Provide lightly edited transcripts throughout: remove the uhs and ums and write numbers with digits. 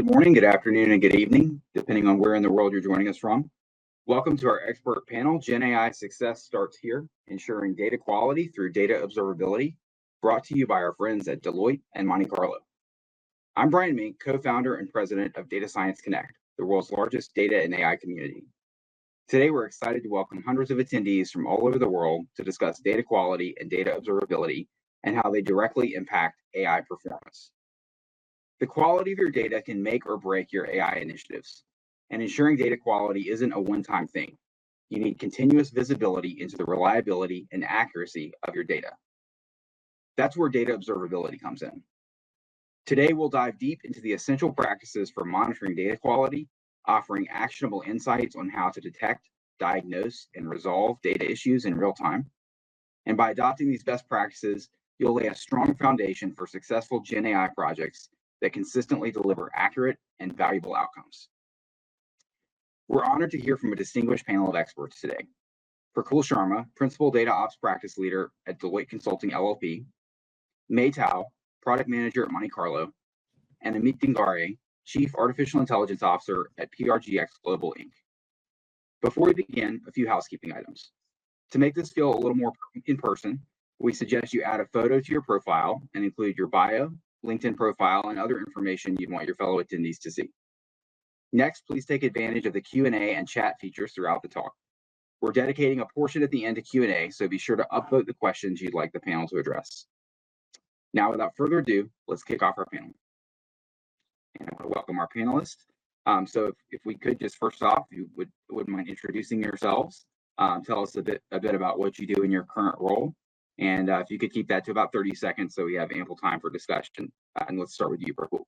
Good morning, good afternoon, and good evening, depending on where in the world you're joining us from. Welcome to our expert panel. GenAI success starts here, ensuring data quality through data observability, brought to you by our friends at Deloitte and Monte Carlo. I'm Brian Mink, co-founder and president of Data Science Connect, the world's largest data and AI community. Today, we're excited to welcome hundreds of attendees from all over the world to discuss data quality and data observability and how they directly impact AI performance. The quality of your data can make or break your AI initiatives, and ensuring data quality isn't a one-time thing. You need continuous visibility into the reliability and accuracy of your data. That's where data observability comes in. Today, we'll dive deep into the essential practices for monitoring data quality, offering actionable insights on how to detect, diagnose, and resolve data issues in real time. And by adopting these best practices, you'll lay a strong foundation for successful GenAI projects that consistently deliver accurate and valuable outcomes. We're honored to hear from a distinguished panel of experts today. Prakul Sharma, Principal Data Ops Practice Leader at Deloitte Consulting LLP, Mei Tao, Product Manager at Monte Carlo, and Amit Dingare, Chief Artificial Intelligence Officer at PRGX Global Inc. Before we begin, a few housekeeping items. To make this feel a little more in person, we suggest you add a photo to your profile and include your bio, LinkedIn profile, and other information you'd want your fellow attendees to see. Next, please take advantage of the Q&A and chat features throughout the talk. We're dedicating a portion at the end to Q&A, so be sure to upvote the questions you'd like the panel to address. Now, without further ado, let's kick off our panel. And I want to welcome our panelists. So if we could just first off, you wouldn't mind introducing yourselves, tell us a bit about what you do in your current role, and if you could keep that to about 30 seconds so we have ample time for discussion. And let's start with you, Prakul.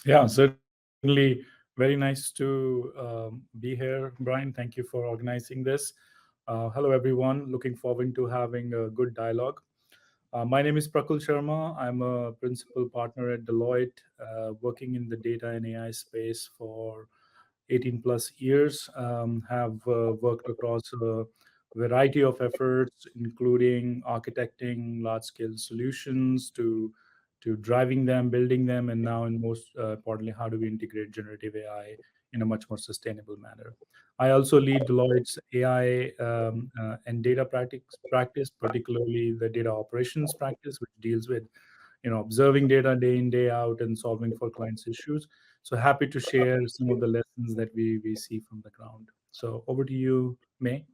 Yeah, certainly. Very nice to be here, Brian. Thank you for organizing this. Hello, everyone. Looking forward to having a good dialogue. My name is Prakul Sharma. I'm a principal partner at Deloitte, working in the data and AI space for 18 plus years. Have worked across a variety of efforts, including architecting large-scale solutions to driving them, building them, and now, and most importantly, how do we integrate generative AI in a much more sustainable manner. I also lead Deloitte's AI and data practice, particularly the data operations practice, which deals with observing data day in, day out, and solving for clients' issues. So happy to share some of the lessons that we see from the ground. So over to you, May.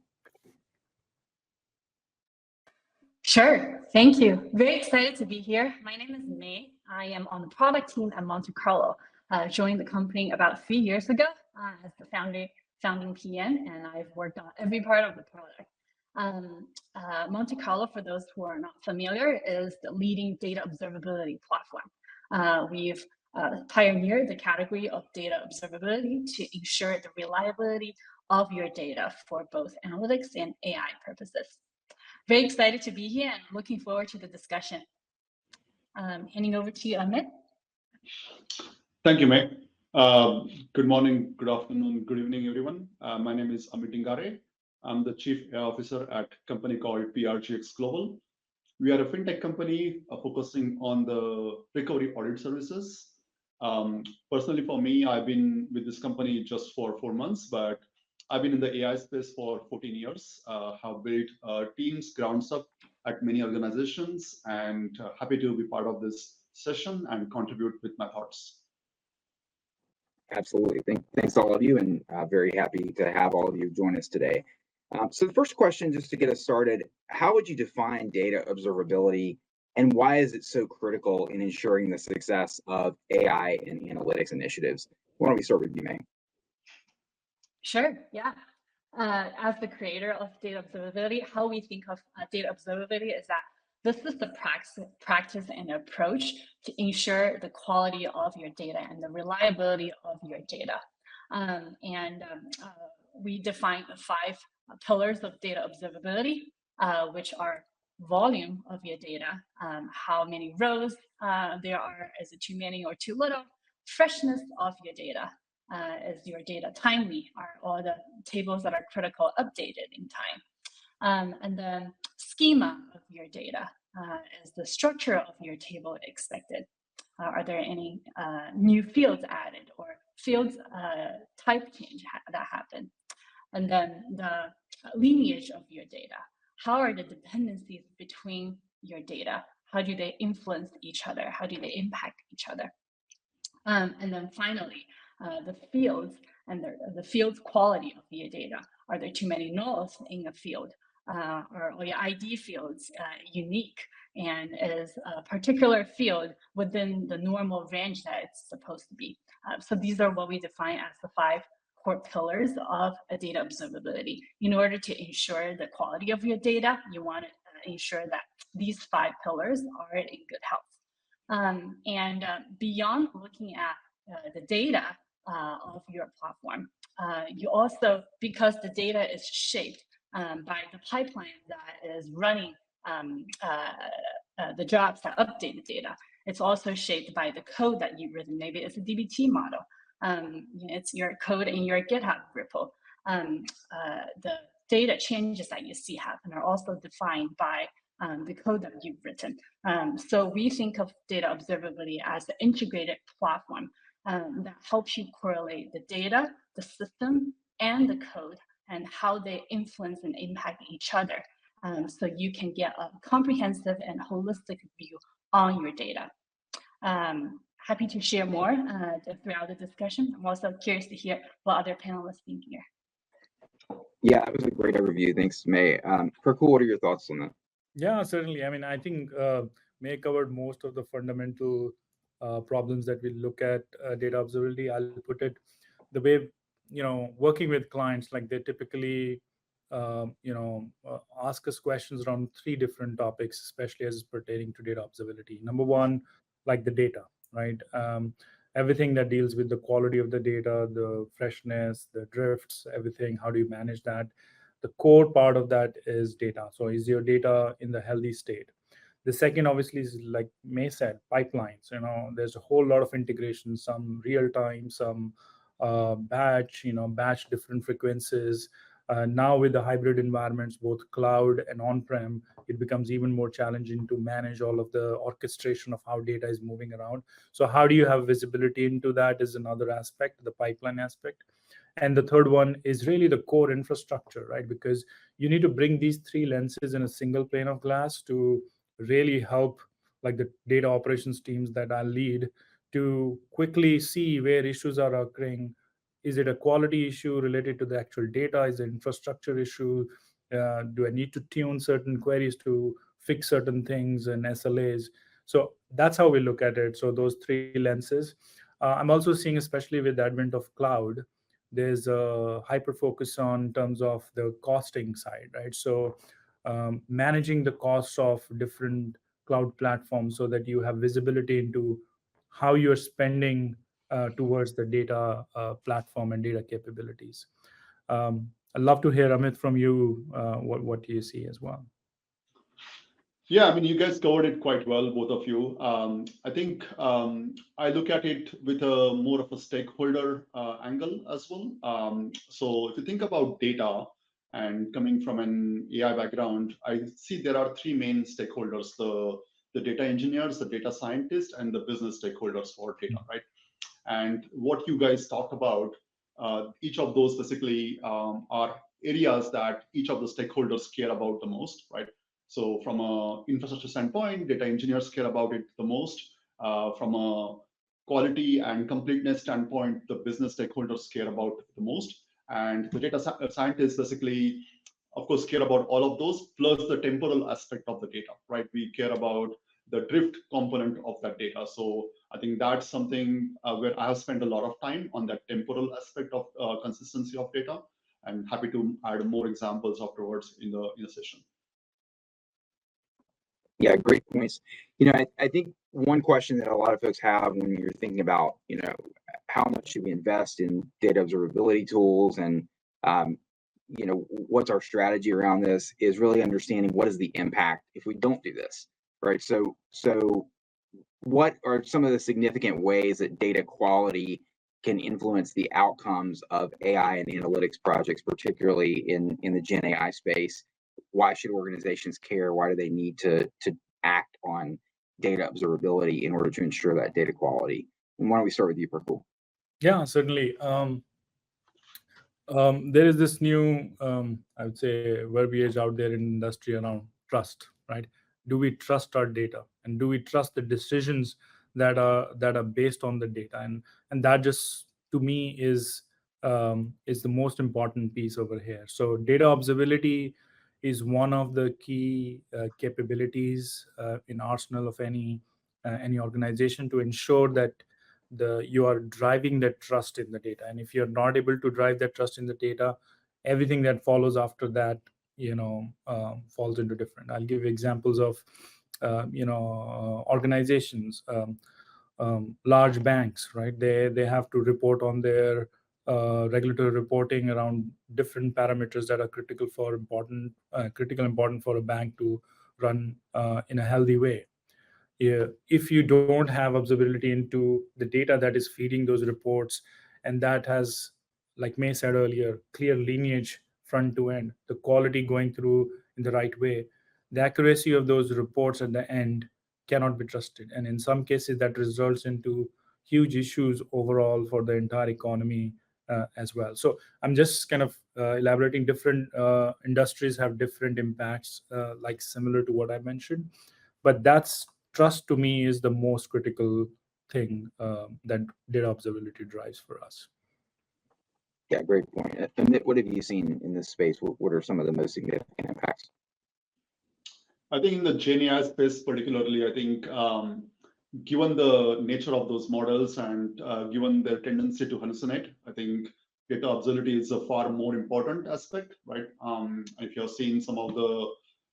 Sure, thank you. Very excited to be here. My name is May. I am on the product team at Monte Carlo. Joined the company about 3 years ago as the founding PM, and I've worked on every part of the product. Monte Carlo, for those who are not familiar, is the leading data observability platform. We've pioneered the category of data observability to ensure the reliability of your data for both analytics and AI purposes. Very excited to be here and looking forward to the discussion. Handing over to you, Amit. Thank you, May. Good morning, good afternoon, good evening, everyone. My name is Amit Dingare. I'm the Chief AI Officer at a company called PRGX Global. We are a fintech company focusing on the recovery audit services. Personally, for me, I've been with this company just for 4 months, but I've been in the AI space for 14 years, have built teams grounds up at many organizations, and happy to be part of this session and contribute with my thoughts. Absolutely. Thanks all of you, and very happy to have all of you join us today. So the first question, just to get us started, how would you define data observability, and why is it so critical in ensuring the success of AI and analytics initiatives? Why don't we start with you, May? Sure, yeah. As the creator of data observability, how we think of data observability is that this is the practice and approach to ensure the quality of your data and the reliability of your data. We define the 5 pillars of data observability, which are volume of your data, how many rows there are, is it too many or too little, freshness of your data, is your data timely, are all the tables that are critical updated in time, and then schema of your data, is the structure of your table expected, are there any new fields added or fields type change that happen, and then the lineage of your data. How are the dependencies between your data? How do they influence each other? How do they impact each other? And then finally, the fields and the field's quality of your data. Are there too many nulls in a field? Or your ID fields unique, and is a particular field within the normal range that it's supposed to be? So these are what we define as the 5 core pillars of a data observability. In order to ensure the quality of your data, you want to ensure that these 5 pillars are in good health. Beyond looking at the data of your platform, you also, because the data is shaped by the pipeline that is running the jobs that update the data, it's also shaped by the code that you've written. Maybe it's a DBT model. It's your code in your GitHub repo. The data changes that you see happen are also defined by the code that you've written. So we think of data observability as an integrated platform that helps you correlate the data, the system, and the code, and how they influence and impact each other. So you can get a comprehensive and holistic view on your data. Happy to share more throughout the discussion. I'm also curious to hear what other panelists think here. Yeah, that was a great overview. Thanks, May. Prakul, what are your thoughts on that? Yeah, certainly. I mean, I think May covered most of the fundamental problems that we look at data observability. I'll put it the way, working with clients, like they typically, ask us questions around 3 different topics, especially as it's pertaining to data observability. Number one, like the data, right? Everything that deals with the quality of the data, the freshness, the drifts, everything. How do you manage that? The core part of that is data. So is your data in the healthy state? The second, obviously, is like May said, pipelines. There's a whole lot of integration, some real time, some batch, batch different frequencies. Now with the hybrid environments, both cloud and on-prem, it becomes even more challenging to manage all of the orchestration of how data is moving around. So how do you have visibility into that is another aspect, the pipeline aspect. And the third one is really the core infrastructure, right? Because you need to bring these 3 lenses in a single pane of glass to really help like the data operations teams that I lead to quickly see where issues are occurring. Is it a quality issue related to the actual data? Is it an infrastructure issue? Do I need to tune certain queries to fix certain things and SLAs? So that's how we look at it. So those 3 lenses. I'm also seeing, especially with the advent of cloud, there's a hyper focus on terms of the costing side, right? So managing the costs of different cloud platforms so that you have visibility into how you're spending towards the data platform and data capabilities. I'd love to hear, Amit, from you, what do you see as well? Yeah, I mean, you guys covered it quite well, both of you. I think I look at it with a more of a stakeholder angle as well. So if you think about data and coming from an AI background, I see there are 3 main stakeholders, the data engineers, the data scientists, and the business stakeholders for data, right? And what you guys talked about, each of those basically are areas that each of the stakeholders care about the most, right? So from an infrastructure standpoint, data engineers care about it the most. From a quality and completeness standpoint, the business stakeholders care about it the most. And the data scientists basically, of course, care about all of those, plus the temporal aspect of the data, right? We care about the drift component of that data. So I think that's something where I have spent a lot of time on that temporal aspect of consistency of data. I'm happy to add more examples afterwards in the session. Yeah, great points. I think one question that a lot of folks have when you're thinking about, how much should we invest in data observability tools and, what's our strategy around this is really understanding what is the impact if we don't do this, right? So what are some of the significant ways that data quality can influence the outcomes of AI and analytics projects, particularly in the GenAI space? Why should organizations care? Why do they need to act on data observability in order to ensure that data quality? And why don't we start with you, Prakul? Yeah, certainly. There is this new, I would say, verbiage out there in industry around trust, right? Do we trust our data, and do we trust the decisions that are based on the data? And that just to me is the most important piece over here. So data observability is one of the key capabilities in arsenal of any organization to ensure that you are driving that trust in the data. And if you're not able to drive that trust in the data, everything that follows after that falls into different. I'll give examples of organizations, large banks, right? They have to report on their regulatory reporting around different parameters that are critical important for a bank to run in a healthy way. Yeah, if you don't have observability into the data that is feeding those reports, and that has, like May said earlier, clear lineage front to end, the quality going through in the right way, the accuracy of those reports at the end cannot be trusted. And in some cases, that results into huge issues overall for the entire economy as well. So I'm just kind of elaborating. Different industries have different impacts, like similar to what I mentioned, but that's trust to me is the most critical thing that data observability drives for us. Yeah, great point. Amit, what have you seen in this space? What are some of the most significant impacts? I think in the GenAI space particularly, I think given the nature of those models and given their tendency to hallucinate, I think data observability is a far more important aspect, right? If you're seeing some of the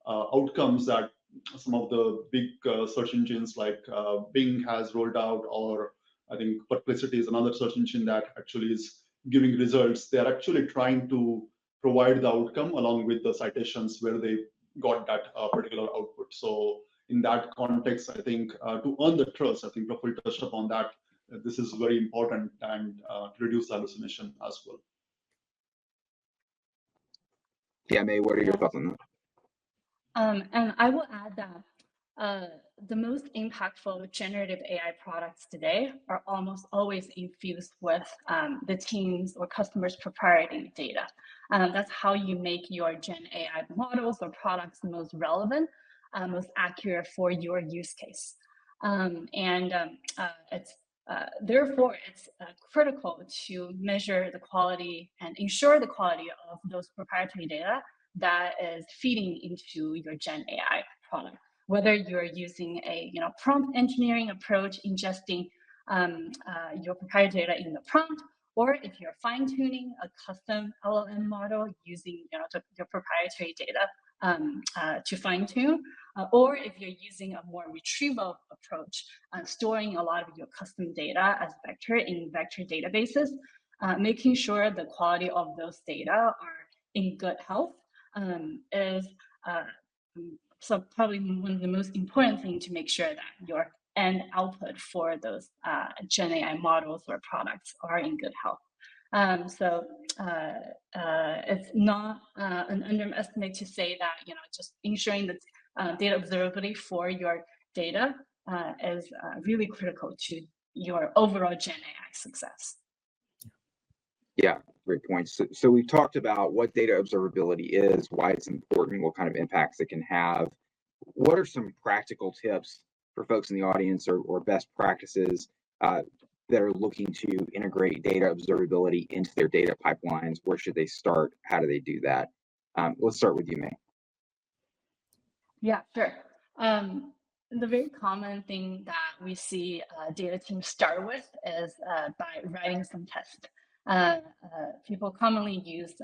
outcomes that some of the big search engines like Bing has rolled out, or I think Perplexity is another search engine that actually is giving results. They're actually trying to provide the outcome along with the citations where they got that particular output. So in that context, I think to earn the trust, I think Praful touched upon that. This is very important and to reduce hallucination as well. Yeah, May, what are your thoughts on that? And I will add that the most impactful generative AI products today are almost always infused with the team's or customers' proprietary data. That's how you make your Gen AI models or products most relevant, most accurate for your use case. Therefore, it's critical to measure the quality and ensure the quality of those proprietary data that is feeding into your Gen AI product. Whether you're using a prompt engineering approach, ingesting your proprietary data in the prompt, or if you're fine-tuning a custom LLM model using your proprietary data to fine-tune, or if you're using a more retrieval approach, storing a lot of your custom data as vector in vector databases, making sure the quality of those data are in good health is so probably one of the most important things to make sure that your end output for those Gen AI models or products are in good health. So it's not an underestimate to say that just ensuring that data observability for your data is really critical to your overall Gen AI success. Yeah, great points. So we've talked about what data observability is, why it's important, what kind of impacts it can have. What are some practical tips for folks in the audience or best practices that are looking to integrate data observability into their data pipelines? Where should they start? How do they do that? Let's start with you, May. Yeah, sure. The very common thing that we see data teams start with is by writing some tests. People commonly use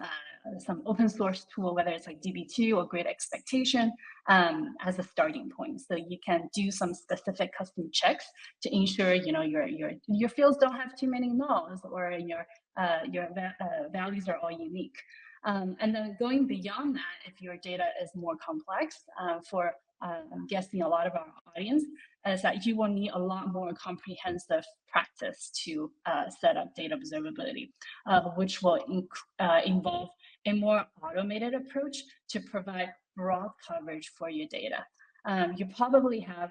some open source tool, whether it's like DB2 or Great Expectation, as a starting point. So you can do some specific custom checks to ensure your fields don't have too many nulls, or your values are all unique. And then going beyond that, if your data is more complex, for I'm guessing a lot of our audience, is that you will need a lot more comprehensive practice to set up data observability, which will involve a more automated approach to provide broad coverage for your data. You probably have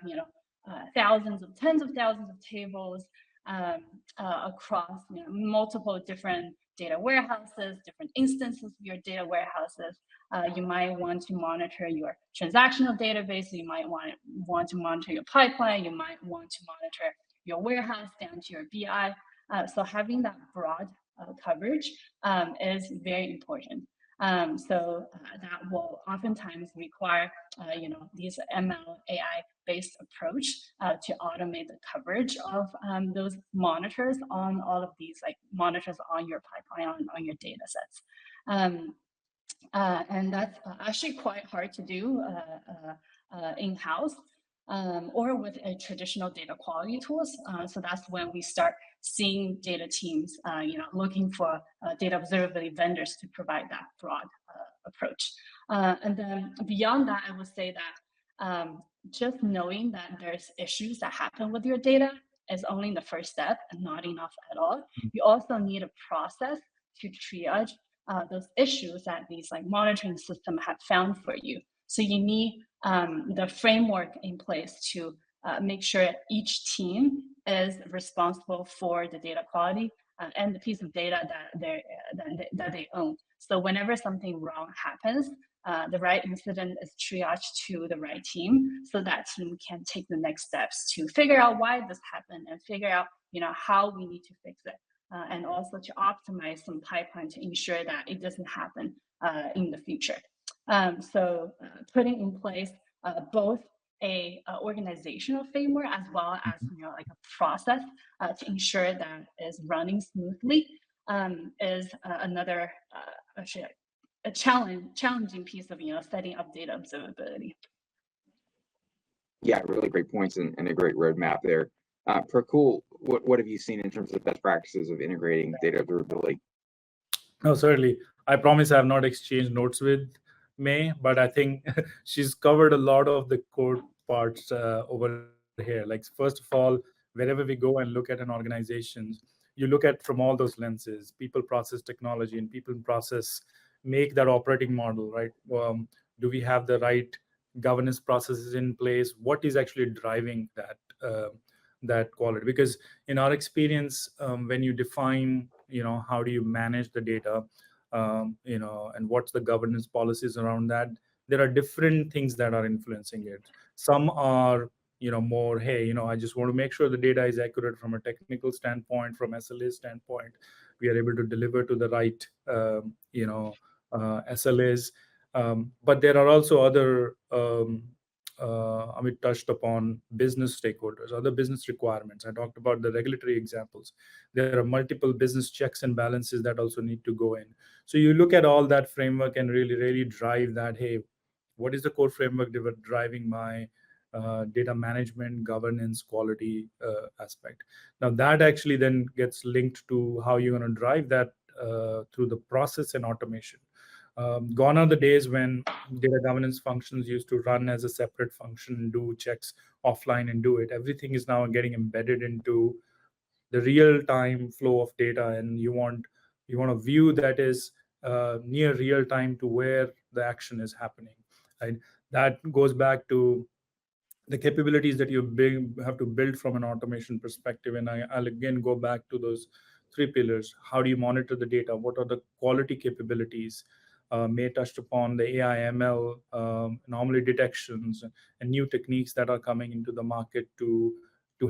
tens of thousands of tables, across multiple different data warehouses, different instances of your data warehouses. You might want to monitor your transactional database. You might want to monitor your pipeline. You might want to monitor your warehouse down to your BI. So having that broad coverage is very important. So that will oftentimes require, these ML AI-based approach to automate the coverage of those monitors on all of these, like monitors on your pipeline, on your data sets. And that's actually quite hard to do in-house or with a traditional data quality tools. So that's when we start seeing data teams, looking for data observability vendors to provide that broad approach. And then beyond that, I would say that just knowing that there's issues that happen with your data is only the first step and not enough at all. You also need a process to triage those issues that these like monitoring system have found for you. So you need the framework in place to make sure each team is responsible for the data quality and the piece of data that they own. So whenever something wrong happens, the right incident is triaged to the right team, so that team can take the next steps to figure out why this happened and figure out how we need to fix it. And also to optimize some pipeline to ensure that it doesn't happen in the future. So putting in place both a organizational framework as well as like a process to ensure that is running smoothly is another actually a challenging piece of setting up data observability. Yeah, really great points and a great roadmap there. Prakul, what have you seen in terms of best practices of integrating data observability? No, certainly. I promise I have not exchanged notes with May, but I think she's covered a lot of the core parts over here. Like, first of all, wherever we go and look at an organization, you look at from all those lenses, people, process, technology, and people and process make that operating model, right? Do we have the right governance processes in place? What is actually driving that quality? Because in our experience, when you define, how do you manage the data, and what's the governance policies around that, there are different things that are influencing it. Some are, more, hey, I just want to make sure the data is accurate from a technical standpoint, from SLA standpoint. We are able to deliver to the right, SLAs. But there are also other, Amit touched upon business stakeholders, other business requirements. I talked about the regulatory examples. There are multiple business checks and balances that also need to go in. So you look at all that framework and really drive that, hey, what is the core framework driving my data management, governance, quality aspect? Now that actually then gets linked to how you're going to drive that through the process and automation. Gone are the days when data governance functions used to run as a separate function, do checks offline and do it. Everything is now getting embedded into the real-time flow of data, and you want a view that is near real time to where the action is happening. Right? That goes back to the capabilities that you have to build from an automation perspective. And I'll again go back to those three pillars. How do you monitor the data? What are the quality capabilities? May touched upon the AI, ML, anomaly detections, and new techniques that are coming into the market to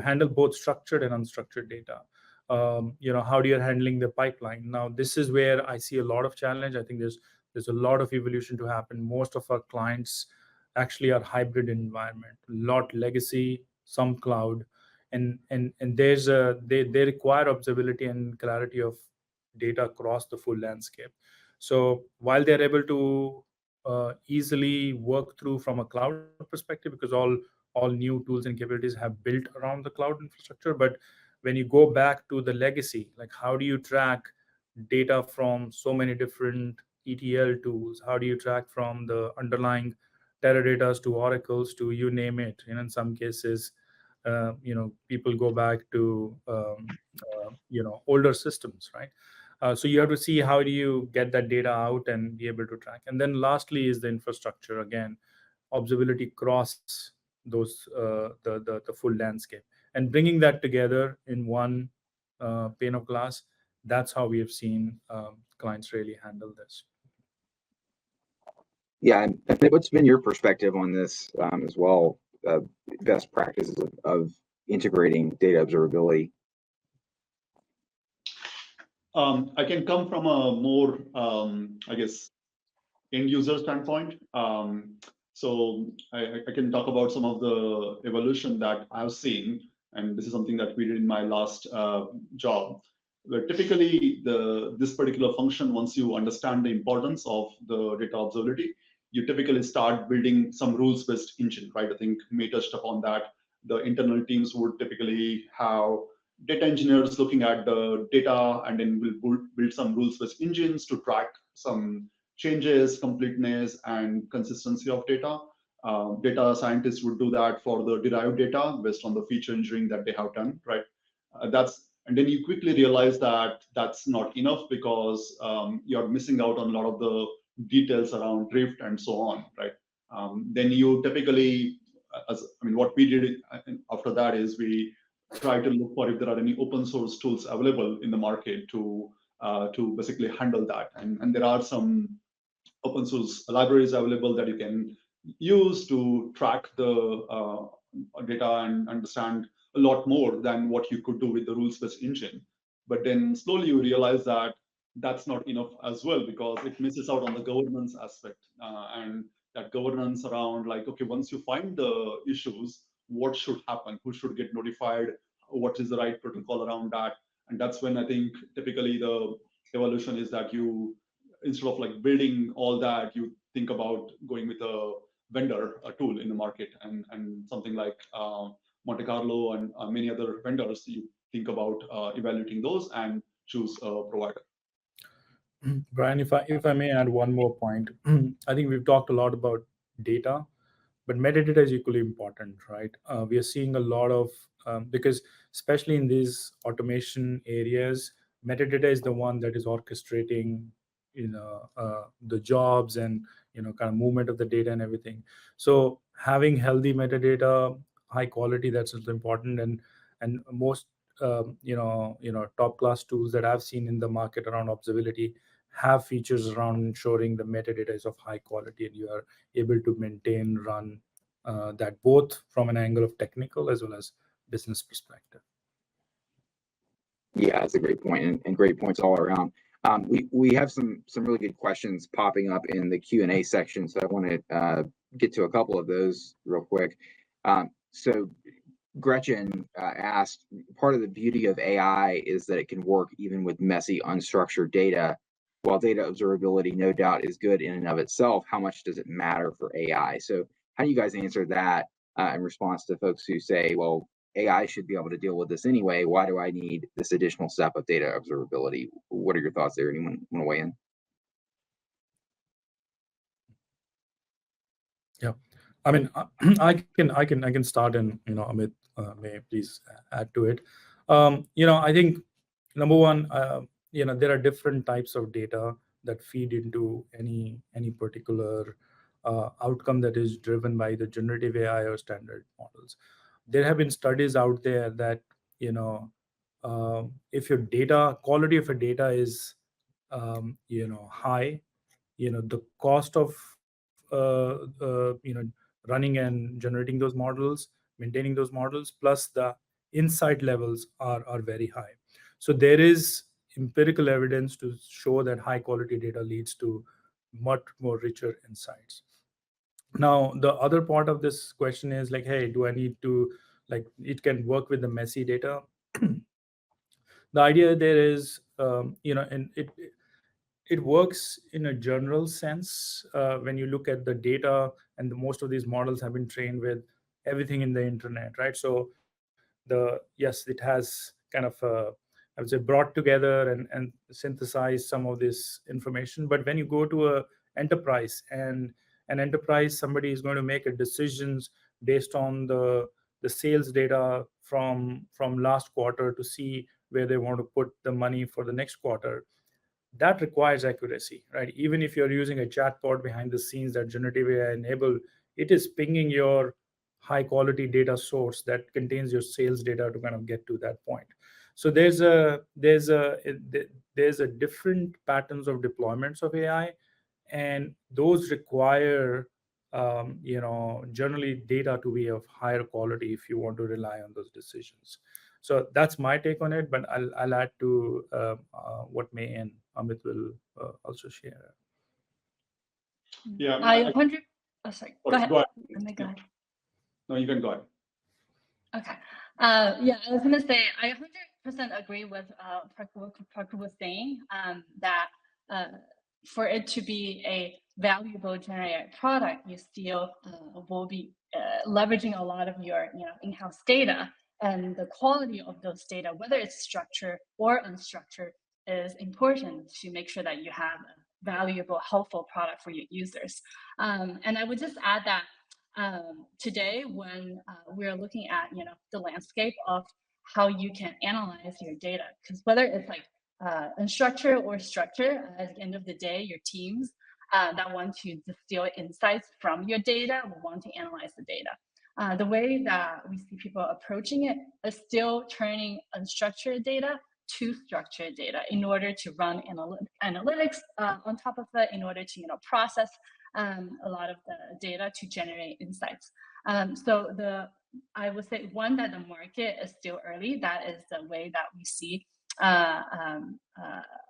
handle both structured and unstructured data. How do you handling the pipeline? Now, this is where I see a lot of challenge. I think there's a lot of evolution to happen. Most of our clients actually are hybrid environment, a lot legacy, some cloud, and there's they require observability and clarity of data across the full landscape. So while they're able to easily work through from a cloud perspective, because all new tools and capabilities have built around the cloud infrastructure, but when you go back to the legacy, like how do you track data from so many different ETL tools? How do you track from the underlying Teradata's to Oracles to you name it? In some cases, people go back to older systems, right? So you have to see how do you get that data out and be able to track. And then lastly is the infrastructure. Again, observability across those the full landscape. and bringing that together in one pane of glass. That's how we have seen clients really handle this. Yeah, and what's been your perspective on this as well? Best practices of integrating data observability. I can come from a more, I guess, end user standpoint. So I can talk about some of the evolution that I've seen, and this is something that we did in my last job. Where typically this particular function, once you understand the importance of the data observability, you typically start building some rules-based engine, right? I think May touched upon that. The internal teams would typically have data engineers looking at the data, and then we'll build some rules-based engines to track some changes, completeness, and consistency of data. Data scientists would do that for the derived data based on the feature engineering that they have done, right? And then you quickly realize that that's not enough because you're missing out on a lot of the details around drift and so on, right? Then you typically, what we did after that is we try to look for if there are any open source tools available in the market to basically handle that. And there are some open source libraries available that you can use to track the data and understand a lot more than what you could do with the rules-based engine. But then slowly you realize that that's not enough as well, because it misses out on the governance aspect and that governance around, like, okay, once you find the issues, what should happen? Who should get notified? What is the right protocol around that? And that's when I think typically the evolution is that you, instead of like building all that, you think about going with a vendor, a tool in the market, and something like Monte Carlo and many other vendors. You think about evaluating those and choose a provider. Brian, if I may add one more point, I think we've talked a lot about data, but metadata is equally important, right? We are seeing a lot of because especially in these automation areas, metadata is the one that is orchestrating, the jobs and kind of movement of the data and everything. So having healthy metadata, high quality, that's also important. And most top class tools that I've seen in the market around observability have features around ensuring the metadata is of high quality and you are able to maintain, run that both from an angle of technical as well as business perspective. Yeah, that's a great point, and great points all around. We have some really good questions popping up in the Q&A section, so I want to get to a couple of those real quick. So Gretchen asked, part of the beauty of AI is that it can work even with messy, unstructured data. While data observability no doubt is good in and of itself, how much does it matter for AI? So how do you guys answer that in response to folks who say, well, AI should be able to deal with this anyway. Why do I need this additional step of data observability? What are your thoughts there? Anyone want to weigh in? Yeah, I mean, I can start, and Amit may please add to it. I think number one, there are different types of data that feed into any particular outcome that is driven by the generative AI or standard models. There have been studies out there that if your data quality of your data is high, the cost of running and generating those models, maintaining those models, plus the insight levels are very high. So there is empirical evidence to show that high quality data leads to much more richer insights. Now, the other part of this question is like, hey, do I need to, like, it can work with the messy data? The idea there is, and it works in a general sense when you look at the data, and most of these models have been trained with everything in the internet, right? So yes, it has kind of I would say brought together and synthesized some of this information. But when you go to a enterprise, and an enterprise, somebody is going to make a decisions based on the sales data from last quarter to see where they want to put the money for the next quarter. That requires accuracy, right? Even if you're using a chatbot behind the scenes that generative AI enable, it is pinging your high quality data source that contains your sales data to kind of get to that point. So there's a different patterns of deployments of AI, and those require generally data to be of higher quality if you want to rely on those decisions. So that's my take on it, but I'll add to what May and Amit will also share. Yeah, I 100. Oh, sorry. Go ahead. Go ahead. Go ahead. No, you can go ahead. Okay. Yeah, I was gonna say I 100% agree with what Parker was saying. That for it to be a valuable GenAI product, you still will be leveraging a lot of your in-house data, and the quality of those data, whether it's structured or unstructured, is important to make sure that you have a valuable, helpful product for your users. And I would just add that today, when we're looking at the landscape of how you can analyze your data, because whether it's like unstructured or structured, at the end of the day, your teams that want to distill insights from your data will want to analyze the data. The way that we see people approaching it is still turning unstructured data to structured data in order to run analytics on top of it, in order to process a lot of the data to generate insights. So I would say one, that the market is still early. That is the way that we see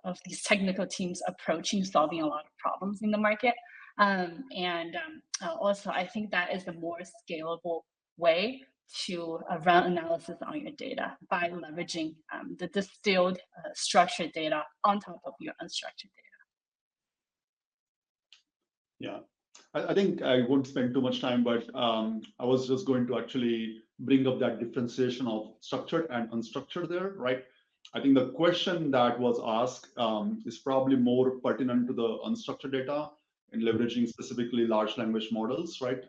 of these technical teams approaching solving a lot of problems in the market. Also, I think that is a more scalable way to run analysis on your data by leveraging the distilled structured data on top of your unstructured data. Yeah, I think I won't spend too much time, but I was just going to actually bring up that differentiation of structured and unstructured there, right? I think the question that was asked is probably more pertinent to the unstructured data and leveraging specifically large language models, right?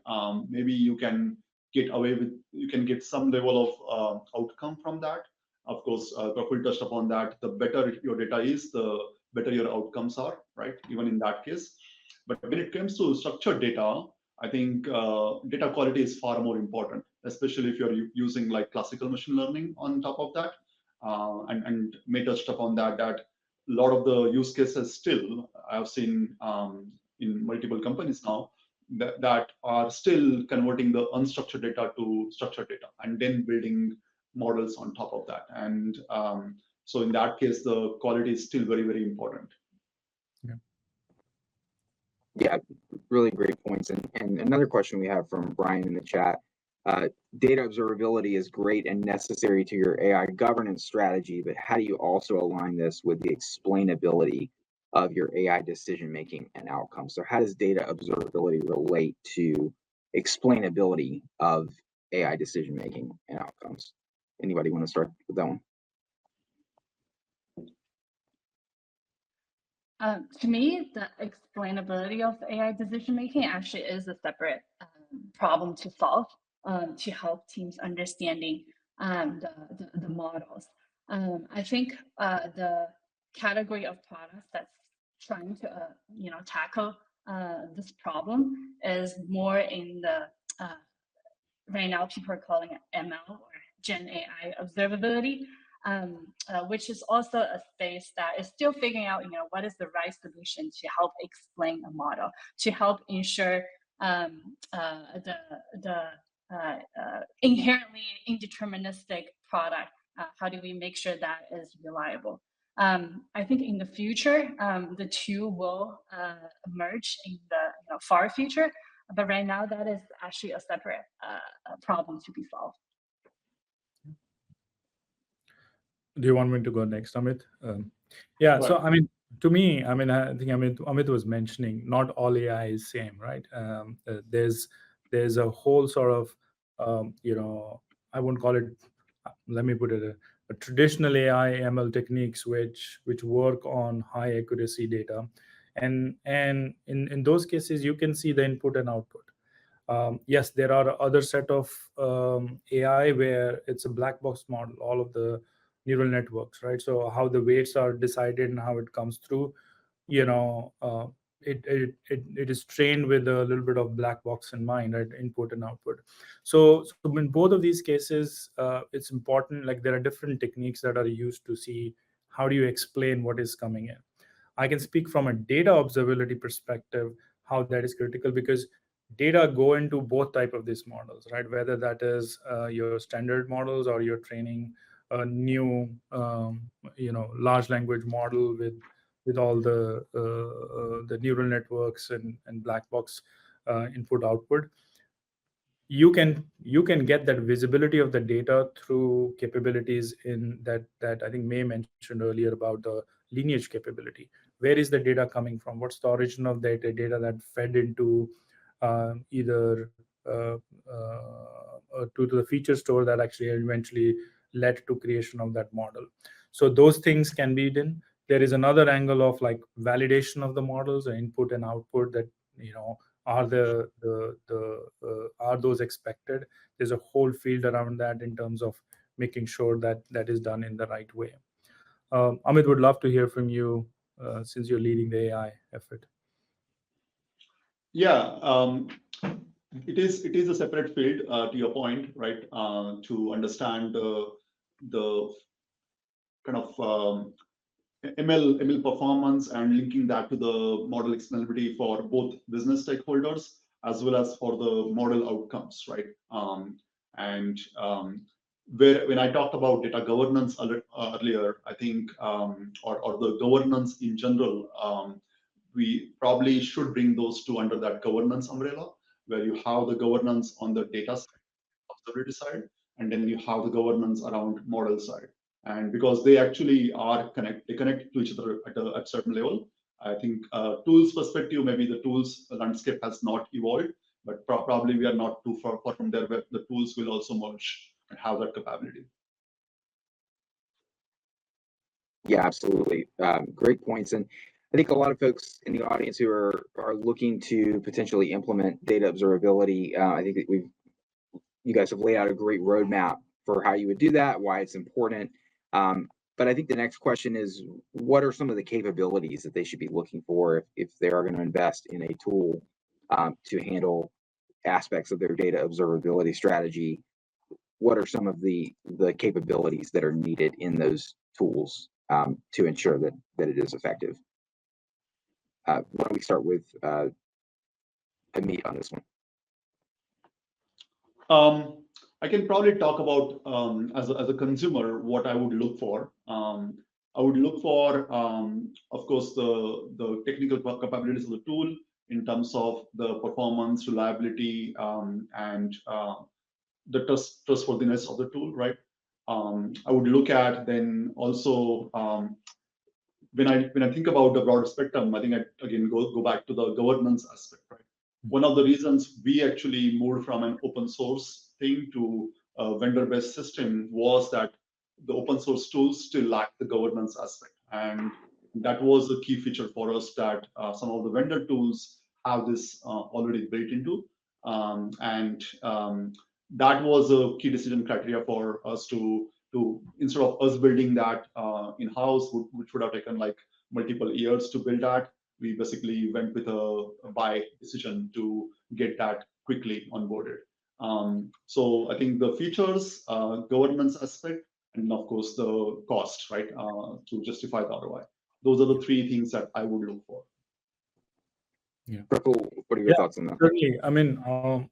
Maybe you can get some level of outcome from that. Of course, Praful touched upon that. The better your data is, the better your outcomes are, right? Even in that case. But when it comes to structured data, I think data quality is far more important, especially if you're using like classical machine learning on top of that. And May touched upon that a lot of the use cases still I've seen in multiple companies now that are still converting the unstructured data to structured data and then building models on top of that. And so in that case, the quality is still very, very important. Yeah, really great points. And another question we have from Brian in the chat. Data observability is great and necessary to your AI governance strategy, but how do you also align this with the explainability of your AI decision-making and outcomes? So how does data observability relate to explainability of AI decision-making and outcomes? Anybody want to start with that one? To me, the explainability of AI decision-making actually is a separate problem to solve to help teams understanding the models. I think the category of products that's trying to tackle this problem is more in the right now people are calling it ML or GenAI observability. Which is also a space that is still figuring out, what is the right solution to help explain a model, to help ensure the inherently indeterministic product. How do we make sure that is reliable? I think in the future, the two will emerge in the far future, but right now that is actually a separate problem to be solved. Do you want me to go next, Amit? Yeah. Right. So I mean, to me, I think Amit was mentioning not all AI is same, right? There's a whole sort of I wouldn't call it. Let me put it a traditional AI ML techniques which work on high accuracy data, and in those cases you can see the input and output. Yes, there are other set of AI where it's a black box model, all of the neural networks, right? So how the weights are decided and how it comes through, it is trained with a little bit of black box in mind, right? Input and output. So in both of these cases, it's important, like there are different techniques that are used to see how do you explain what is coming in. I can speak from a data observability perspective, how that is critical, because data go into both type of these models, right? Whether that is your standard models or you're training a new, large language model with all the neural networks and black box input output. You can get that visibility of the data through capabilities in that I think May mentioned earlier about the lineage capability. Where is the data coming from? What's the origin of that data that fed into either to the feature store that actually eventually led to creation of that model. So those things can be done. There is another angle of like validation of the models, the input and output, that are are those expected. There's a whole field around that in terms of making sure that that is done in the right way. Amit, would love to hear from you since you're leading the AI effort. Yeah, it is a separate field, to your point, right? To understand the kind of ML performance and linking that to the model explainability for both business stakeholders as well as for the model outcomes, right? When I talked about data governance earlier, I think, or the governance in general, we probably should bring those two under that governance umbrella, where you have the governance on the data side, observability side, and then you have the governance around model side. And because they actually they connect to each other at a certain level. I think tools perspective, maybe the tools landscape has not evolved, but probably we are not too far from there where the tools will also merge and have that capability. Yeah, absolutely. Great points. And I think a lot of folks in the audience who are looking to potentially implement data observability, I think that you guys have laid out a great roadmap for how you would do that, why it's important. But I think the next question is, what are some of the capabilities that they should be looking for if they are going to invest in a tool to handle aspects of their data observability strategy? What are some of the capabilities that are needed in those tools to ensure that it is effective? Why don't we start with Amit on this one? I can probably talk about as a consumer what I would look for. I would look for, of course, the technical capabilities of the tool in terms of the performance, reliability, and the trustworthiness of the tool, right? I would look at then also when I think about the broader spectrum, I think I again go back to the governance aspect, right? One of the reasons we actually moved from an open source thing to a vendor-based system was that the open source tools still lack the governance aspect. And that was a key feature for us that some of the vendor tools have this already built into. That was a key decision criteria for us to instead of us building that in-house, which would have taken like multiple years to build that, we basically went with a buy decision to get that quickly onboarded. So I think the features, governance aspect, and of course the cost, right, to justify the ROI. Those are the three things that I would look for. Yeah. Praful, what are your thoughts on that? Certainly. I mean,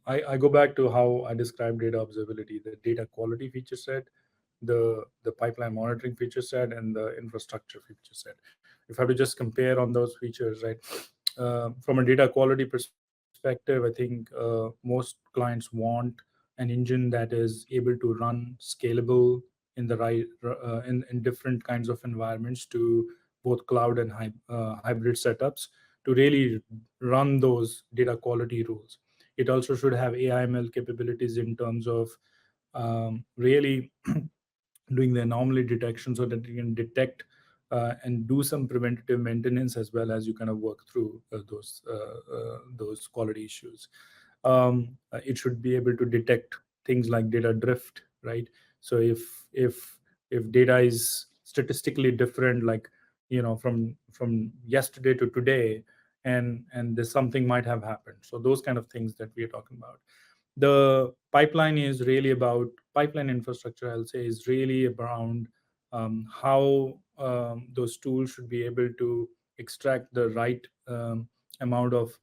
I go back to how I described data observability: the data quality feature set, the pipeline monitoring feature set, and the infrastructure feature set. If I have to just compare on those features, right, from a data quality perspective, I think most clients want an engine that is able to run scalable in the right in different kinds of environments, to both cloud and hybrid setups, to really run those data quality rules. It also should have AI/ML capabilities in terms of really doing the anomaly detection so that you can detect and do some preventative maintenance as well as you kind of work through those quality issues. It should be able to detect things like data drift, right? So if data is statistically different, like from yesterday to today, and there's something might have happened. So those kind of things that we are talking about. The pipeline is really about pipeline infrastructure, I'll say, is really around how those tools should be able to extract the right amount of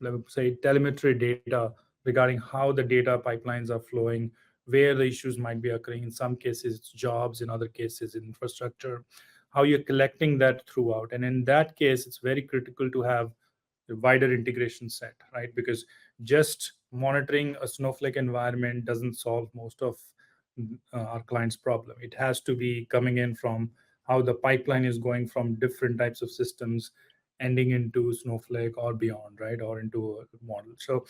let's say telemetry data regarding how the data pipelines are flowing, where the issues might be occurring. In some cases it's jobs, in other cases infrastructure, how you're collecting that throughout. And in that case, it's very critical to have a wider integration set, right? Because just monitoring a Snowflake environment doesn't solve most of our clients' problem. It has to be coming in from how the pipeline is going from different types of systems ending into Snowflake or beyond, right? Or into a model. So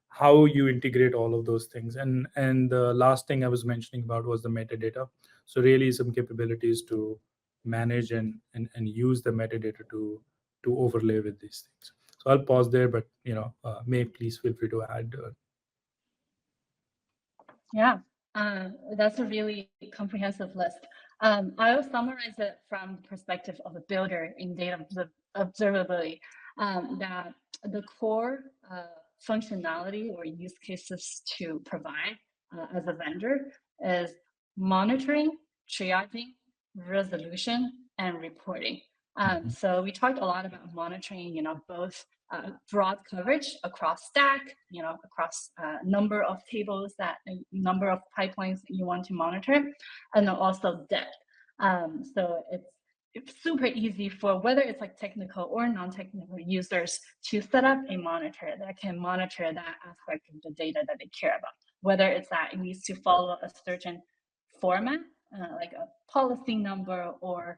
how you integrate all of those things. And the last thing I was mentioning about was the metadata. So really some capabilities to manage and use the metadata to overlay with these things. So I'll pause there, but May, please feel free to add. Yeah, that's a really comprehensive list. I'll summarize it from the perspective of a builder in data observability, that the core functionality or use cases to provide as a vendor is monitoring, triaging, resolution, and reporting. So we talked a lot about monitoring, both broad coverage across stack, across number of tables, number of pipelines that you want to monitor, and then also depth. So it's super easy for whether it's like technical or non-technical users to set up a monitor that can monitor that aspect of the data that they care about, whether it's that it needs to follow a certain format, like a policy number or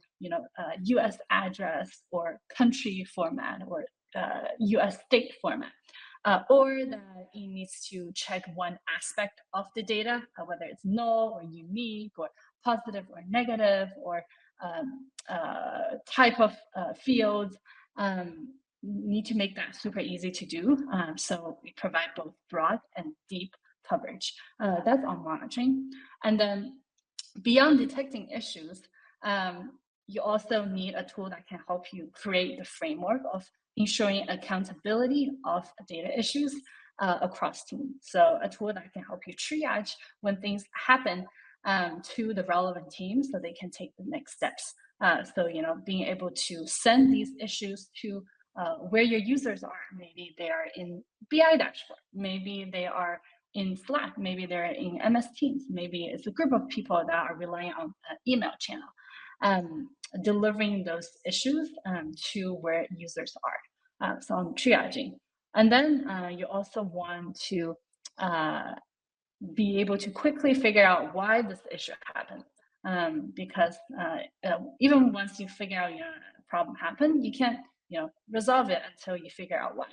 US address or country format or US state format, or that it needs to check one aspect of the data, whether it's null or unique or positive or negative or type of fields. Need to make that super easy to do. So we provide both broad and deep coverage. That's on monitoring. And then beyond detecting issues, you also need a tool that can help you create the framework of ensuring accountability of data issues across teams. So a tool that can help you triage when things happen to the relevant teams so they can take the next steps. So, being able to send these issues to where your users are. Maybe they are in BI dashboard, maybe they are in Slack, maybe they're in MS Teams, maybe it's a group of people that are relying on an email channel, delivering those issues to where users are. So I'm triaging. And then you also want to be able to quickly figure out why this issue happened. Because even once you figure out a problem happened, you can't resolve it until you figure out why.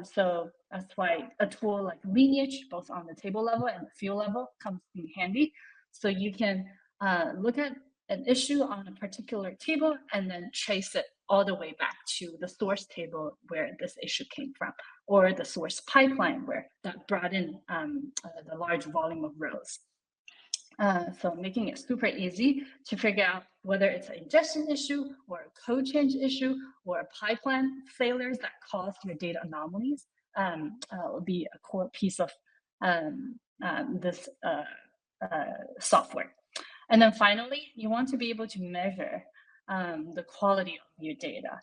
So that's why a tool like Lineage, both on the table level and the field level, comes in handy. So you can look at an issue on a particular table and then trace it all the way back to the source table where this issue came from, or the source pipeline where that brought in the large volume of rows. So making it super easy to figure out whether it's an ingestion issue or a code change issue or a pipeline failures that cause your data anomalies will be a core piece of this software. And then finally, you want to be able to measure the quality of your data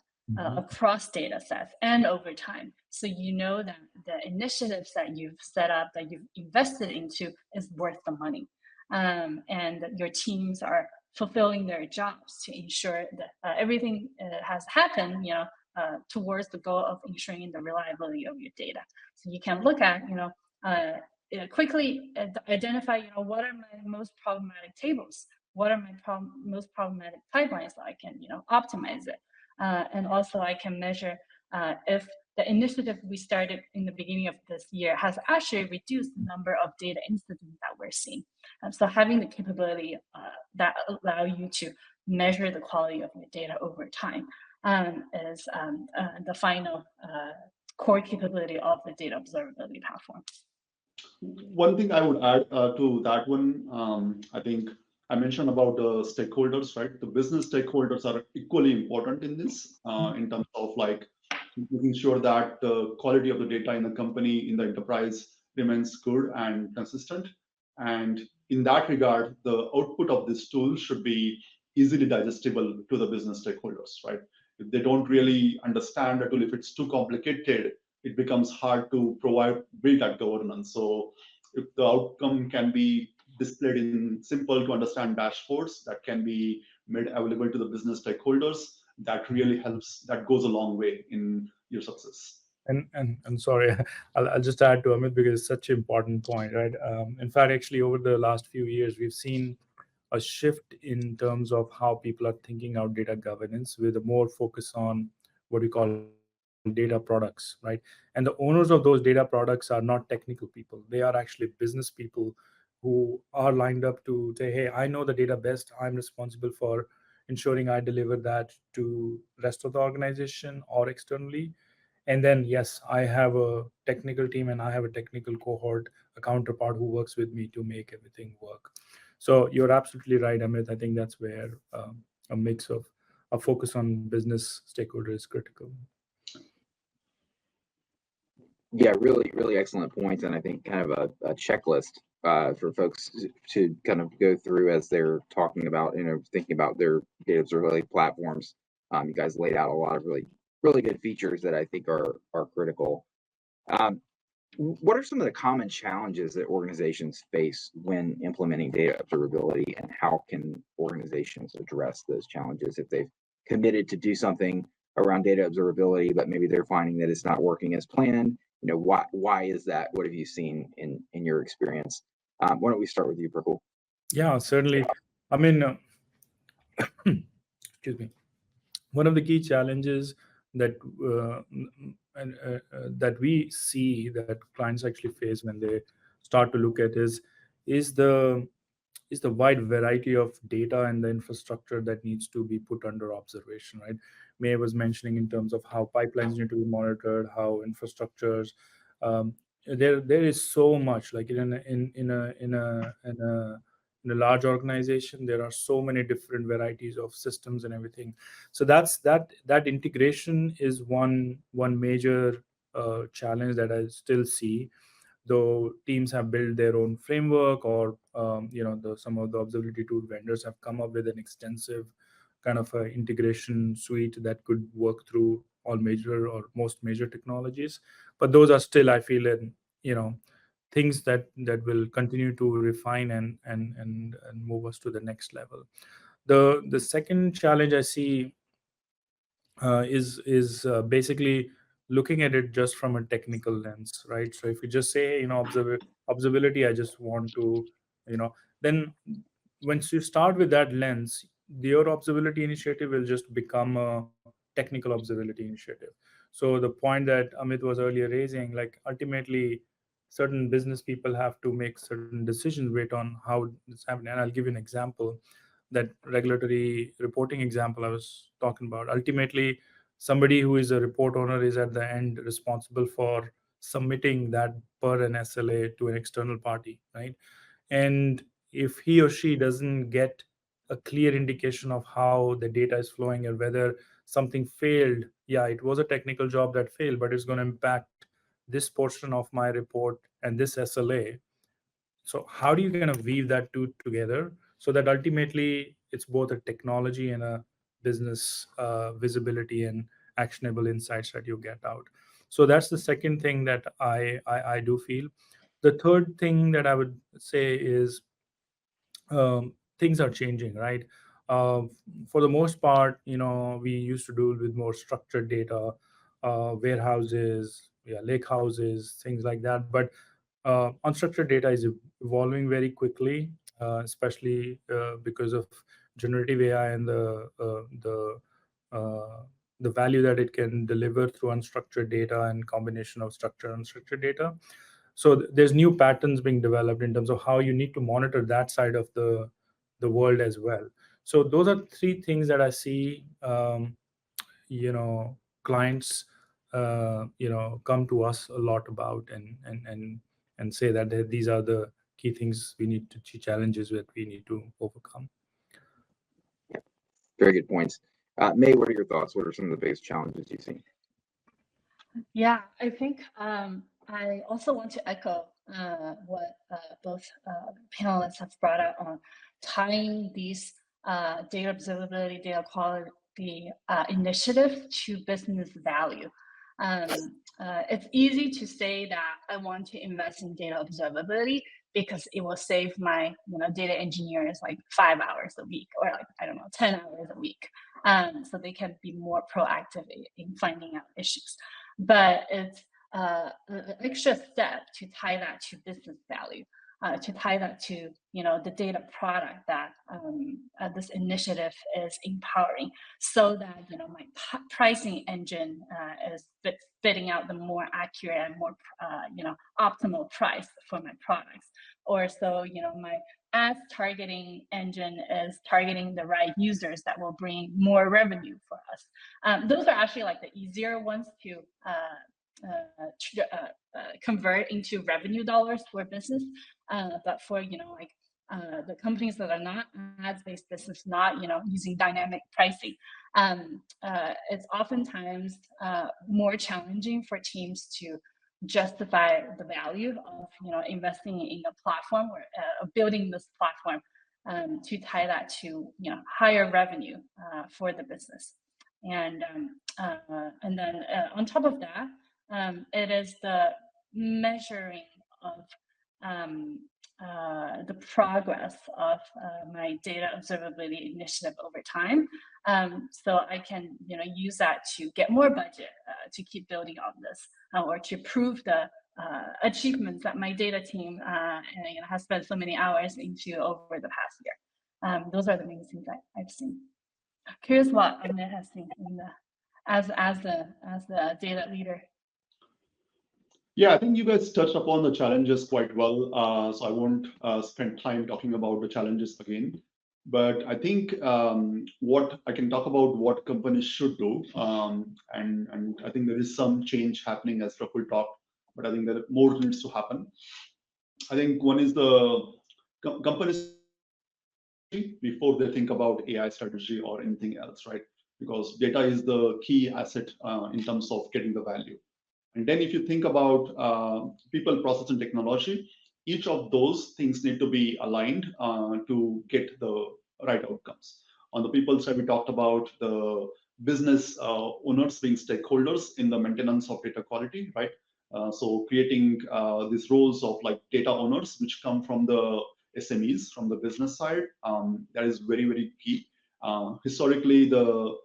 across data sets and over time. So you know that the initiatives that you've set up, that you've invested into is worth the money. And your teams are fulfilling their jobs to ensure that everything has happened, towards the goal of ensuring the reliability of your data. So you can look at, quickly identify, what are my most problematic tables? What are my most problematic pipelines so I can, optimize it? And also I can measure if the initiative we started in the beginning of this year has actually reduced the number of data incidents that we're seeing. So having the capability that allow you to measure the quality of your data over time is the final core capability of the data observability platform. One thing I would add to that one, I think I mentioned about the stakeholders, right? The business stakeholders are equally important in this, in terms of like making sure that the quality of the data in the company, in the enterprise remains good and consistent. And in that regard, the output of this tool should be easily digestible to the business stakeholders, right? If they don't really understand the tool, if it's too complicated, it becomes hard to build that governance. So if the outcome can be displayed in simple to understand dashboards that can be made available to the business stakeholders, that really helps, that goes a long way in your success. And sorry, I'll just add to Amit because it's such an important point, right? In fact, actually, over the last few years, we've seen a shift in terms of how people are thinking out data governance with a more focus on what we call data products, right? And the owners of those data products are not technical people. They are actually business people who are lined up to say, hey, I know the data best. I'm responsible for ensuring I deliver that to rest of the organization or externally. And then, yes, I have a technical team and I have a technical cohort, a counterpart who works with me to make everything work. So you're absolutely right, Amit. I think that's where a mix of a focus on business stakeholder is critical. Yeah, really, really excellent points, and I think kind of a checklist for folks to kind of go through as they're talking about, thinking about their data observability platforms. You guys laid out a lot of really, really good features that I think are critical. Um, what are some of the common challenges that organizations face when implementing data observability, and how can organizations address those challenges if they've committed to do something around data observability, but maybe they're finding that it's not working as planned? Why is that? What have you seen in your experience? Why don't we start with you, Prabhu? Yeah, certainly. I mean, excuse me. One of the key challenges that that we see that clients actually face when they start to look at is the is the wide variety of data and the infrastructure that needs to be put under observation, right? May was mentioning in terms of how pipelines need to be monitored, how infrastructures. Um, there is so much, like in a large organization, there are so many different varieties of systems and everything. So that integration is one major challenge that I still see, though teams have built their own framework, or some of the observability tool vendors have come up with an extensive kind of integration suite that could work through all major or most major technologies. But those are still, I feel, things that will continue to refine and move us to the next level. The second challenge I see is basically looking at it just from a technical lens, right? So if you just say, observability, I just want to, then once you start with that lens, your observability initiative will just become a technical observability initiative. So the point that Amit was earlier raising, like ultimately, certain business people have to make certain decisions based on how it's happening. And I'll give you an example, that regulatory reporting example I was talking about. Ultimately, somebody who is a report owner is at the end responsible for submitting that per an SLA to an external party, right? And if he or she doesn't get a clear indication of how the data is flowing and whether something failed, yeah, it was a technical job that failed, but it's going to impact this portion of my report and this SLA. So how do you kind of weave that two together so that ultimately it's both a technology and a business visibility and actionable insights that you get out? So that's the second thing that I do feel. The third thing that I would say is things are changing, right? Uh, for the most part, we used to deal with more structured data, warehouses, yeah, lake houses, things like that. But unstructured data is evolving very quickly, especially because of generative AI and uh, the value that it can deliver through unstructured data and combination of structured and unstructured data. So there's new patterns being developed in terms of how you need to monitor that side of the world as well. So those are three things that I see. Clients come to us a lot about, and say that these are the key things we need to, challenges that we need to overcome. Very good points. May, what are your thoughts? What are some of the biggest challenges you see? Yeah, I think I also want to echo what both panelists have brought up on tying these data observability, data quality initiative to business value. It's easy to say that I want to invest in data observability because it will save my data engineers like 5 hours a week, or like, I don't know, 10 hours a week. So they can be more proactive in finding out issues. But it's an extra step to tie that to business value, to tie that to the data product that this initiative is empowering, so that my pricing engine is spitting out the more accurate and more optimal price for my products, or so my ads targeting engine is targeting the right users that will bring more revenue for us. Those are actually like the easier ones to convert into revenue dollars for business. But for the companies that are not ads-based business, not using dynamic pricing, it's oftentimes more challenging for teams to justify the value of investing in a platform or building this platform to tie that to higher revenue for the business. And then on top of that, it is the measuring of the progress of my data observability initiative over time, so I can use that to get more budget to keep building on this, or to prove the achievements that my data team has spent so many hours into over the past year. Those are the main things I've seen. Curious what Amit has seen in as the data leader. Yeah, I think you guys touched upon the challenges quite well, so I won't spend time talking about the challenges again. But I think what I can talk about what companies should do, and I think there is some change happening as Rahul talked, but I think that more needs to happen. I think one is the companies before they think about AI strategy or anything else, right? Because data is the key asset in terms of getting the value. And then if you think about people, process, and technology, each of those things need to be aligned to get the right outcomes. On the people side, we talked about the business owners being stakeholders in the maintenance of data quality, right? So creating these roles of like data owners, which come from the SMEs, from the business side, that is very, very key. Historically, the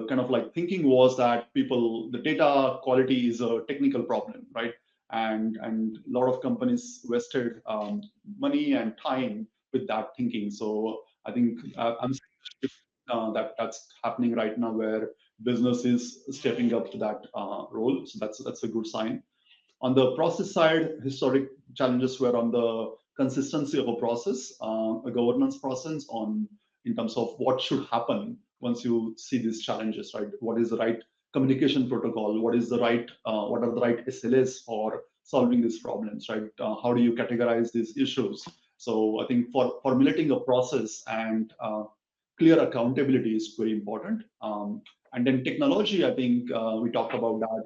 kind of like thinking was that the data quality is a technical problem, right? And a lot of companies wasted money and time with that thinking. So I think I'm that's happening right now, where business is stepping up to that role. So that's a good sign. On the process side, historic challenges were on the consistency of a process, a governance process in terms of what should happen once you see these challenges, right? What is the right communication protocol? What are the right SLAs for solving these problems, right? How do you categorize these issues? So I think for formulating a process and clear accountability is very important. And then technology, I think we talked about that,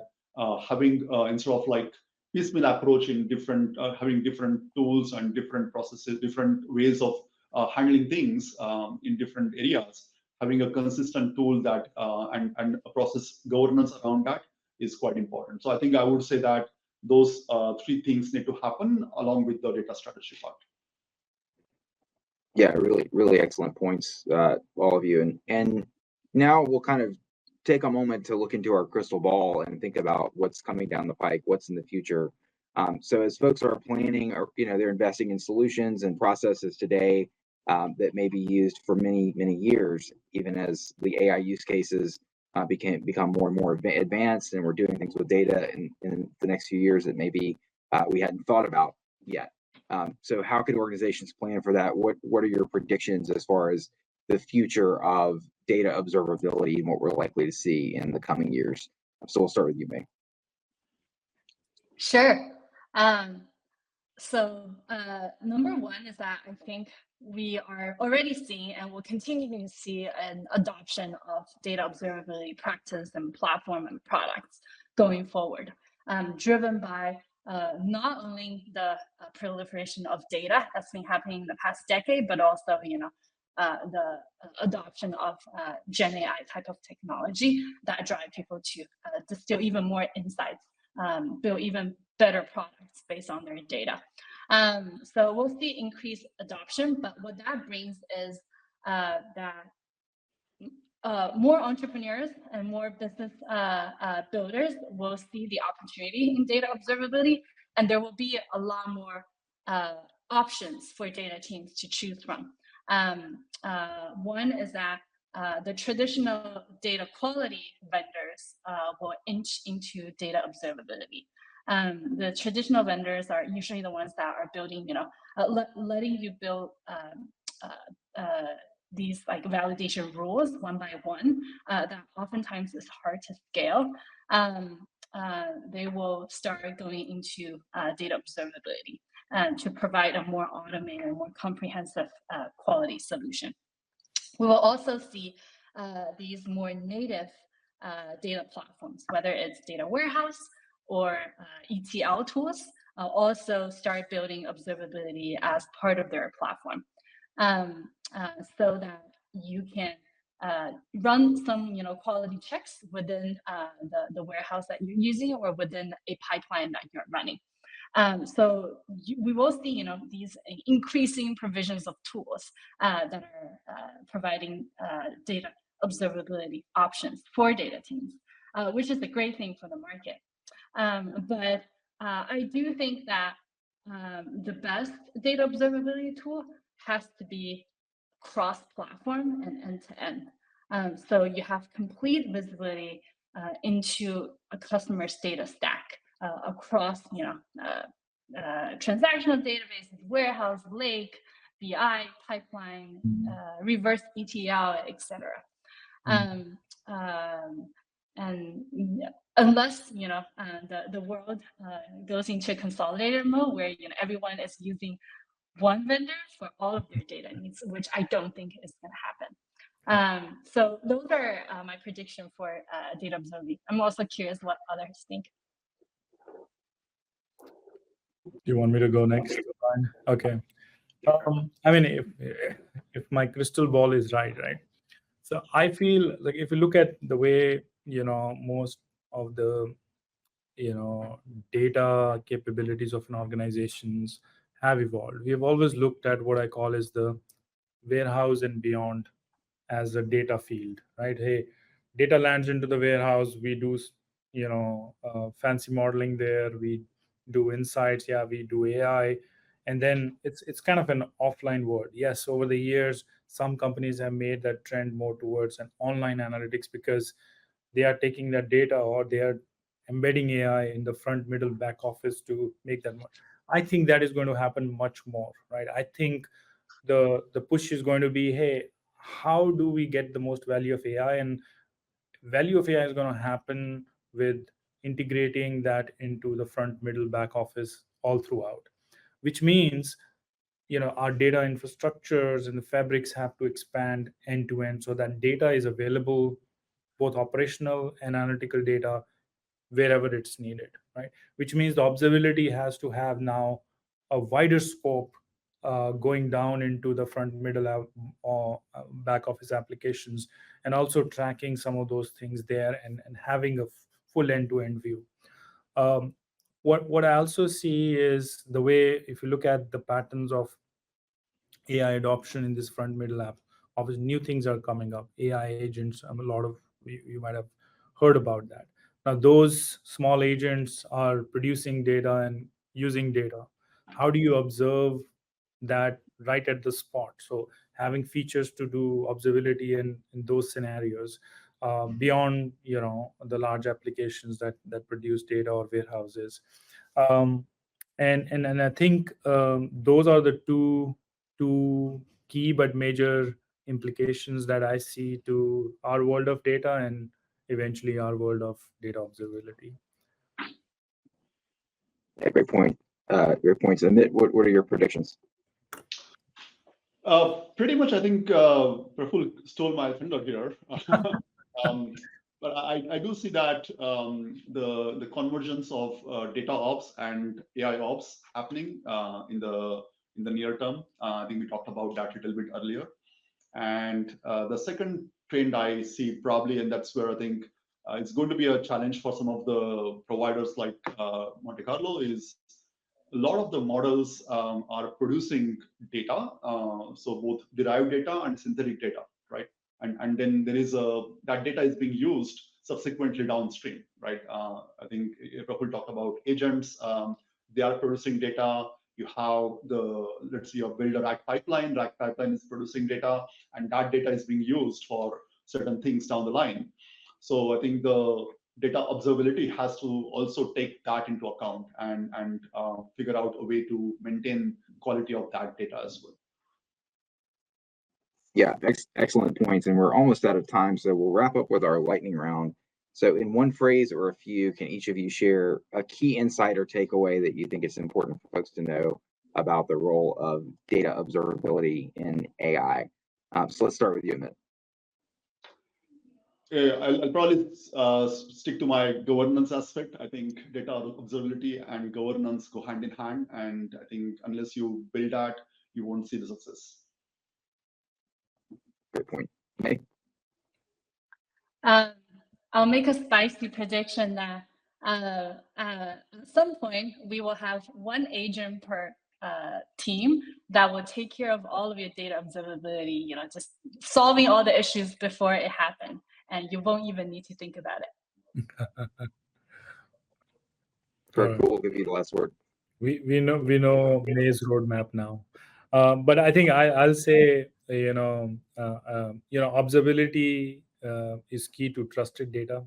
having instead of like piecemeal approach in different, having different tools and different processes, different ways of handling things in different areas, having a consistent tool that and a process governance around that is quite important. So I think I would say that those three things need to happen along with the data strategy part. Yeah, really, really excellent points, all of you. And now we'll kind of take a moment to look into our crystal ball and think about what's coming down the pike, what's in the future. So as folks are planning, or they're investing in solutions and processes today that may be used for many, many years, even as the AI use cases become more and more advanced, and we're doing things with data in the next few years that maybe we hadn't thought about yet. So how can organizations plan for that? What are your predictions as far as the future of data observability and what we're likely to see in the coming years? So we'll start with you, May. Sure. So number one is that I think we are already seeing and will continue to see an adoption of data observability practice and platform and products going forward, driven by not only the proliferation of data that's been happening in the past decade, but also, the adoption of GenAI type of technology that drive people to distill even more insights, build even better products based on their data. So we'll see increased adoption, but what that brings is that more entrepreneurs and more business builders will see the opportunity in data observability, and there will be a lot more options for data teams to choose from. One is that the traditional data quality vendors will inch into data observability. The traditional vendors are usually the ones that are building, letting you build these like validation rules one by one that oftentimes is hard to scale. They will start going into data observability to provide a more automated, more comprehensive quality solution. We will also see these more native data platforms, whether it's data warehouse or ETL tools, also start building observability as part of their platform, so that you can run some quality checks within the warehouse that you're using or within a pipeline that you're running. So we will see these increasing provisions of tools that are providing data observability options for data teams, which is a great thing for the market. But I do think that the best data observability tool has to be cross-platform and end-to-end. So you have complete visibility into a customer's data stack across transactional databases, warehouse, lake, BI, pipeline, reverse ETL, etc. And unless the world goes into a consolidated mode where everyone is using one vendor for all of their data needs, which I don't think is going to happen. So those are my prediction for data observability. I'm also curious what others think. Do you want me to go next? Okay. I mean, if my crystal ball is right? So I feel like if you look at the way most of the data capabilities of an organizations have evolved, we have always looked at what I call as the warehouse and beyond as a data field, right? Hey, data lands into the warehouse, we do fancy modeling there, we do insights, we do AI, and then it's kind of an offline world. Yes, over the years some companies have made that trend more towards an online analytics because they are taking that data or they are embedding AI in the front, middle, back office to make that. I think that is going to happen much more, right? I think the push is going to be, hey, how do we get the most value of AI? And value of AI is going to happen with integrating that into the front, middle, back office all throughout, which means our data infrastructures and the fabrics have to expand end to end so that data is available, both operational and analytical data, wherever it's needed, right? Which means the observability has to have now a wider scope, going down into the front, middle, or back office applications, and also tracking some of those things there and having a full end-to-end view. What I also see is the way, if you look at the patterns of AI adoption in this front, middle app, obviously new things are coming up. AI agents, a lot of you might have heard about that. Now, those small agents are producing data and using data. How do you observe that right at the spot? So having features to do observability in those scenarios, beyond the large applications that produce data or warehouses. And I think those are the two key but major implications that I see to our world of data and eventually our world of data observability. Yeah, great point. your points. Amit, what are your predictions? Pretty much, I think Praful stole my thunder here. But I do see that the convergence of data ops and AI ops happening in the near term. I think we talked about that a little bit earlier. And the second trend I see probably, and that's where I think it's going to be a challenge for some of the providers like Monte Carlo, is a lot of the models are producing data, so both derived data and synthetic data, right? And then there is that data is being used subsequently downstream, right? I think Praful talked about agents. They are producing data. You have let's say you build a rack pipeline is producing data, and that data is being used for certain things down the line. So I think the data observability has to also take that into account and figure out a way to maintain quality of that data as well. Yeah, excellent points. And we're almost out of time, so we'll wrap up with our lightning round. So in one phrase or a few, can each of you share a key insight or takeaway that you think it's important for folks to know about the role of data observability in AI? So let's start with you, Amit. I'll probably stick to my governance aspect. I think data observability and governance go hand in hand, and I think unless you build that, you won't see the success. Good point. Hey. I'll make a spicy prediction that at some point we will have one agent per team that will take care of all of your data observability, just solving all the issues before it happened, and you won't even need to think about it. Very cool. We'll give you the last word. We know May's roadmap now, but I think I'll say observability is key to trusted data,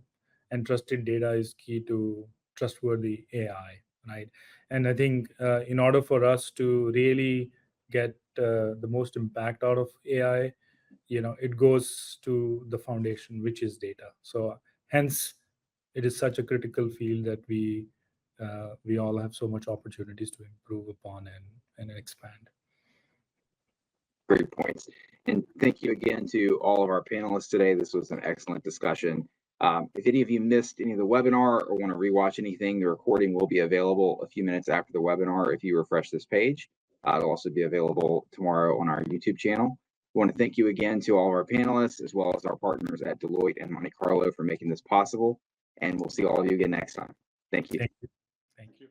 and trusted data is key to trustworthy AI, right? And I think in order for us to really get the most impact out of AI, it goes to the foundation, which is data. So hence, it is such a critical field that we all have so much opportunities to improve upon and expand. Great points. And thank you again to all of our panelists today. This was an excellent discussion. If any of you missed any of the webinar or want to rewatch anything, the recording will be available a few minutes after the webinar if you refresh this page. It'll also be available tomorrow on our YouTube channel. I want to thank you again to all of our panelists, as well as our partners at Deloitte and Monte Carlo for making this possible. And we'll see all of you again next time. Thank you. Thank you.